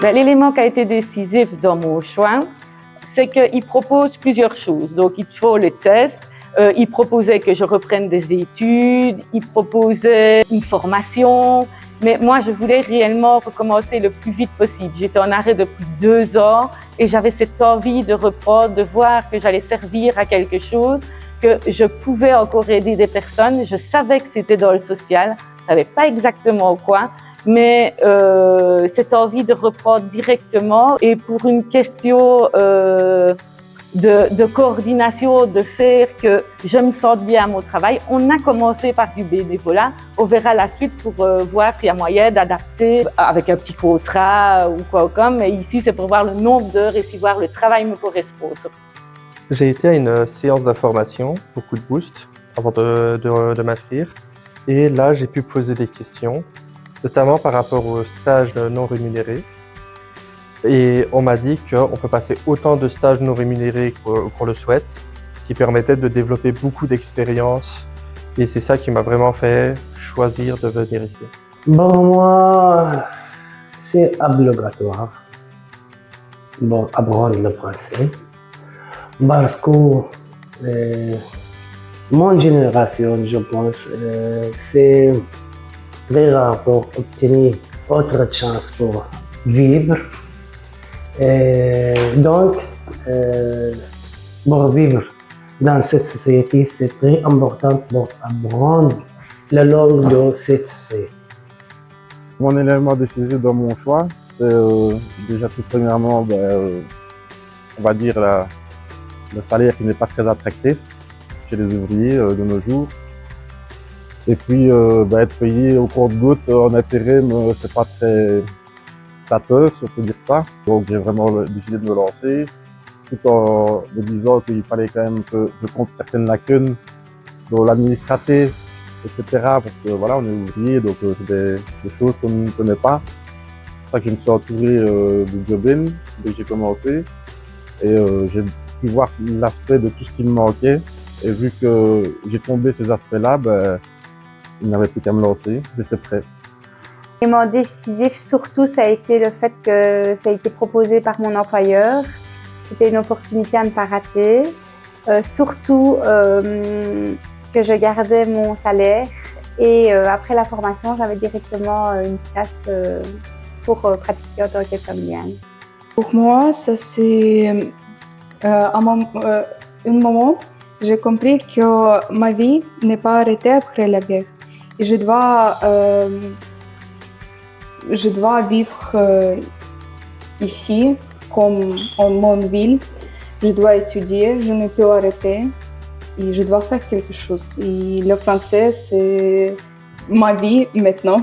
L'élément qui a été décisif dans mon choix, c'est qu'il propose plusieurs choses. Donc, il faut le test, il proposait que je reprenne des études, il proposait une formation, mais moi, je voulais réellement recommencer le plus vite possible. J'étais en arrêt depuis 2 ans et j'avais cette envie de reprendre, de voir que j'allais servir à quelque chose, que je pouvais encore aider des personnes. Je savais que c'était dans le social, je ne savais pas exactement quoi, mais cette envie de reprendre directement et pour une question de coordination, de faire que je me sente bien à mon travail. On a commencé par du bénévolat. On verra la suite pour voir s'il y a moyen d'adapter avec un petit contrat ou quoi comme. Mais ici, c'est pour voir le nombre d'heures et si voir le travail me correspond. J'ai été à une séance d'information pour Coup de Boost avant de m'inscrire. Et là, j'ai pu poser des questions, notamment par rapport aux stages non rémunérés. Et on m'a dit qu'on peut passer autant de stages non rémunérés qu'on le souhaite, qui permettait de développer beaucoup d'expérience. Et c'est ça qui m'a vraiment fait choisir de venir ici. Bon, moi, c'est obligatoire. Bon, apprendre le français. Parce que mon génération, je pense, c'est très rare pour obtenir autre chance pour vivre. Donc, pour vivre dans cette société, c'est très important pour apprendre la langue de cette société. Mon élément décisif dans mon choix, c'est déjà tout premièrement, on va dire le salaire qui n'est pas très attractif chez les ouvriers de nos jours. Et puis être payé au compte-gouttes en intérim, c'est pas très flatteur, si on peut dire ça. Donc j'ai vraiment décidé de me lancer, tout en me disant qu'il fallait quand même que je compte certaines lacunes dans l'administratif, etc. Parce que voilà, on est ouvrier, donc c'est des choses qu'on ne connaît pas. C'est pour ça que je me suis entouré de Jobin dès que j'ai commencé. Et j'ai pu voir l'aspect de tout ce qui me manquait. Et vu que j'ai comblé ces aspects-là, il n'y avait plus qu'à me lancer, j'étais prêt. L'élément décisif, surtout, ça a été le fait que ça a été proposé par mon employeur. C'était une opportunité à ne pas rater. Surtout que je gardais mon salaire et après la formation, j'avais directement une place pour pratiquer en tant que familiale. Pour moi, ça c'est un moment j'ai compris que ma vie n'est pas arrêtée après la guerre. Et je dois vivre ici, comme en mon ville. Je dois étudier, je ne peux arrêter et je dois faire quelque chose. Et le français, c'est ma vie maintenant.